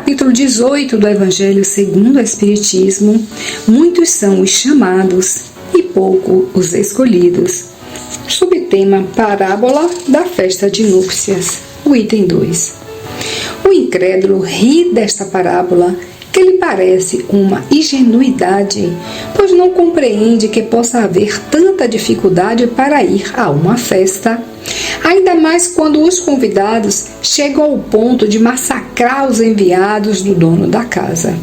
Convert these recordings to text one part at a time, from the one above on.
capítulo 18 do Evangelho segundo o Espiritismo, muitos são os chamados e pouco os escolhidos. Subtema: Parábola da festa de núpcias. O item 2. O incrédulo ri desta parábola, que lhe parece uma ingenuidade, pois não compreende que possa haver tanta dificuldade para ir a uma festa, ainda mais quando os convidados chegam ao ponto de massacrar os enviados do dono da casa.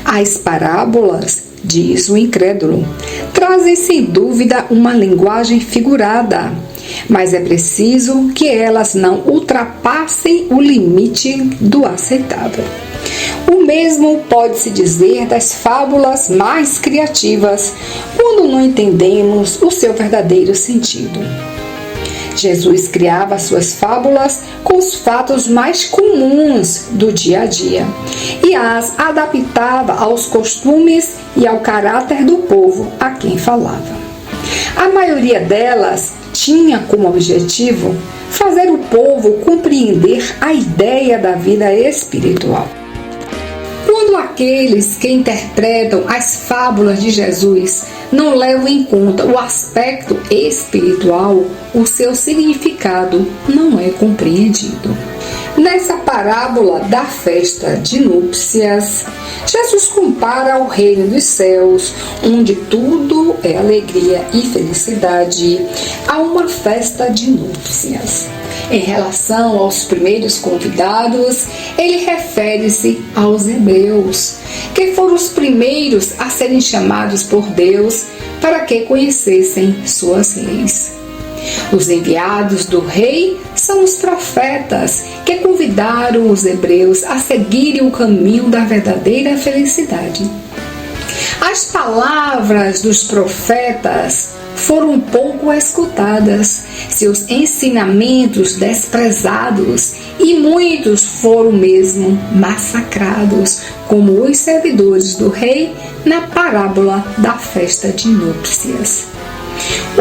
As parábolas, diz o incrédulo, trazem sem dúvida uma linguagem figurada, mas é preciso que elas não ultrapassem o limite do aceitável. O mesmo pode-se dizer das fábulas mais criativas, quando não entendemos o seu verdadeiro sentido. Jesus criava suas fábulas com os fatos mais comuns do dia a dia e as adaptava aos costumes e ao caráter do povo a quem falava. A maioria delas tinha como objetivo fazer o povo compreender a ideia da vida espiritual. Quando aqueles que interpretam as fábulas de Jesus não levam em conta o aspecto espiritual, o seu significado não é compreendido. Nessa parábola da festa de núpcias, Jesus compara o reino dos céus, onde tudo é alegria e felicidade, a uma festa de núpcias. Em relação aos primeiros convidados, ele refere-se aos hebreus, que foram os primeiros a serem chamados por Deus para que conhecessem suas leis. Os enviados do rei são os profetas que convidaram os hebreus a seguirem o caminho da verdadeira felicidade. As palavras dos profetas foram pouco escutadas, seus ensinamentos desprezados, e muitos foram mesmo massacrados, como os servidores do rei na parábola da festa de núpcias.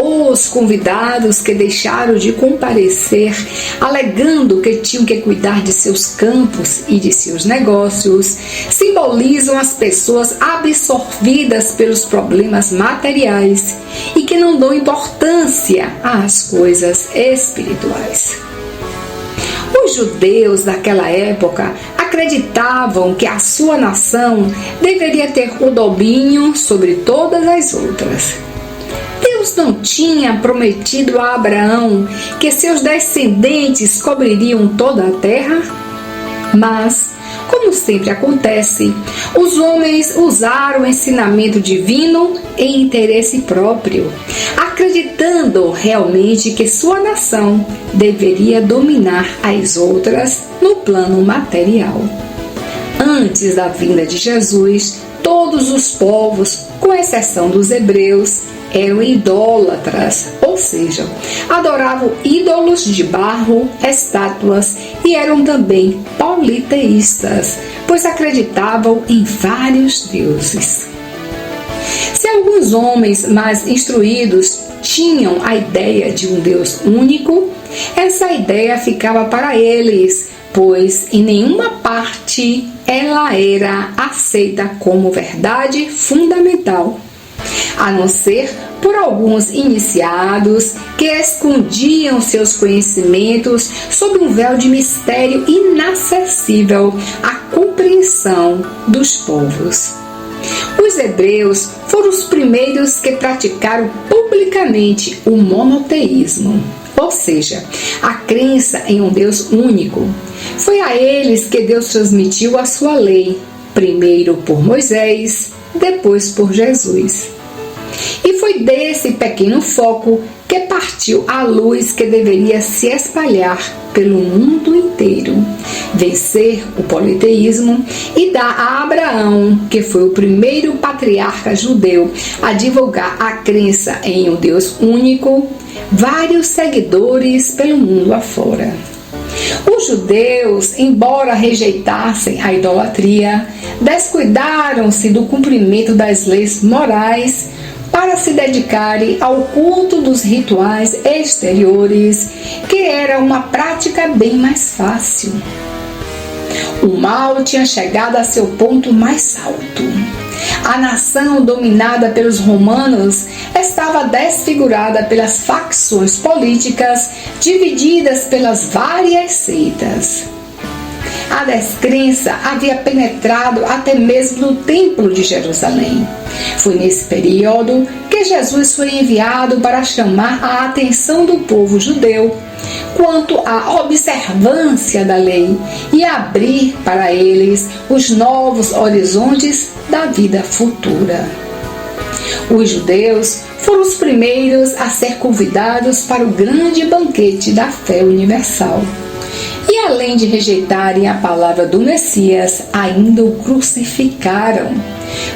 Os convidados que deixaram de comparecer, alegando que tinham que cuidar de seus campos e de seus negócios, simbolizam as pessoas absorvidas pelos problemas materiais e que não dão importância às coisas espirituais. Os judeus daquela época acreditavam que a sua nação deveria ter o domínio sobre todas as outras. Deus não tinha prometido a Abraão que seus descendentes cobririam toda a terra? Mas, como sempre acontece, os homens usaram o ensinamento divino em interesse próprio, acreditando realmente que sua nação deveria dominar as outras no plano material. Antes da vinda de Jesus, todos os povos, com exceção dos hebreus, eram idólatras, ou seja, adoravam ídolos de barro, estátuas, e eram também politeístas, pois acreditavam em vários deuses. Se alguns homens mais instruídos tinham a ideia de um Deus único, essa ideia ficava para eles, pois em nenhuma parte ela era aceita como verdade fundamental, a não ser por alguns iniciados que escondiam seus conhecimentos sob um véu de mistério inacessível à compreensão dos povos. Os hebreus foram os primeiros que praticaram publicamente o monoteísmo, ou seja, a crença em um Deus único. Foi a eles que Deus transmitiu a sua lei, primeiro por Moisés, depois por Jesus. E foi desse pequeno foco que partiu a luz que deveria se espalhar pelo mundo inteiro, vencer o politeísmo e dar a Abraão, que foi o primeiro patriarca judeu a divulgar a crença em um Deus único, vários seguidores pelo mundo afora. Os judeus, embora rejeitassem a idolatria, descuidaram-se do cumprimento das leis morais para se dedicarem ao culto dos rituais exteriores, que era uma prática bem mais fácil. O mal tinha chegado a seu ponto mais alto. A nação dominada pelos romanos estava desfigurada pelas facções políticas divididas pelas várias seitas. A descrença havia penetrado até mesmo no Templo de Jerusalém. Foi nesse período que Jesus foi enviado para chamar a atenção do povo judeu quanto à observância da lei e abrir para eles os novos horizontes da vida futura. Os judeus foram os primeiros a ser convidados para o grande banquete da fé universal. E além de rejeitarem a palavra do Messias, ainda o crucificaram.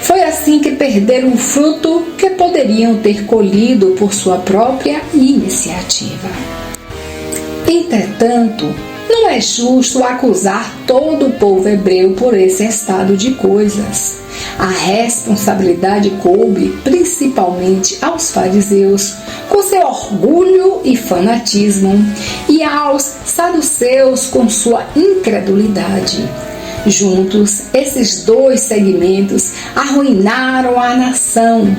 Foi assim que perderam o fruto que poderiam ter colhido por sua própria iniciativa. Entretanto, não é justo acusar todo o povo hebreu por esse estado de coisas. A responsabilidade coube principalmente aos fariseus, com seu orgulho e fanatismo, e aos saduceus com sua incredulidade. Juntos, esses dois segmentos arruinaram a nação.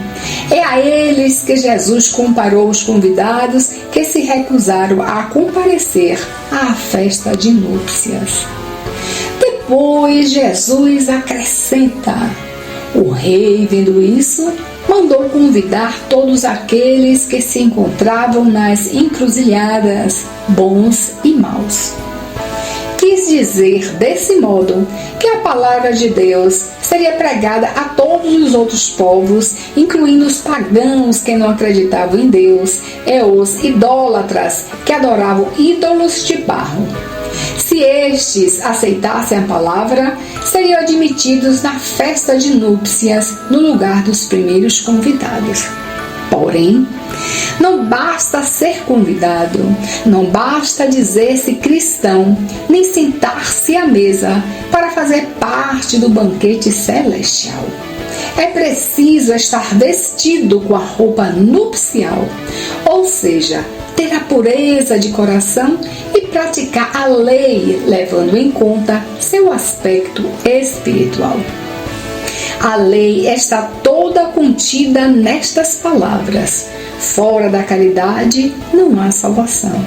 É a eles que Jesus comparou os convidados que se recusaram a comparecer à festa de núpcias. Depois, Jesus acrescenta: o rei, vendo isso, mandou convidar todos aqueles que se encontravam nas encruzilhadas, bons e maus. Quis dizer, desse modo, que a palavra de Deus seria pregada a todos os outros povos, incluindo os pagãos que não acreditavam em Deus, e os idólatras que adoravam ídolos de barro. Se estes aceitassem a palavra, seriam admitidos na festa de núpcias no lugar dos primeiros convidados. Porém, não basta ser convidado, não basta dizer-se cristão, nem sentar-se à mesa para fazer parte do banquete celestial. É preciso estar vestido com a roupa nupcial, ou seja, ter a pureza de coração e praticar a lei, levando em conta seu aspecto espiritual. A lei está toda contida nestas palavras: fora da caridade não há salvação.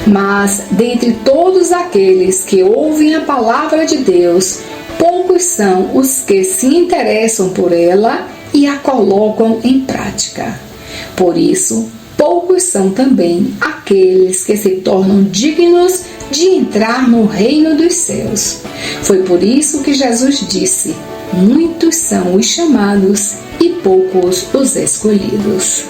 Mas, dentre todos aqueles que ouvem a palavra de Deus, poucos são os que se interessam por ela e a colocam em prática. Por isso, poucos são também aqueles que se tornam dignos de entrar no reino dos céus. Foi por isso que Jesus disse: muitos são os chamados e poucos os escolhidos.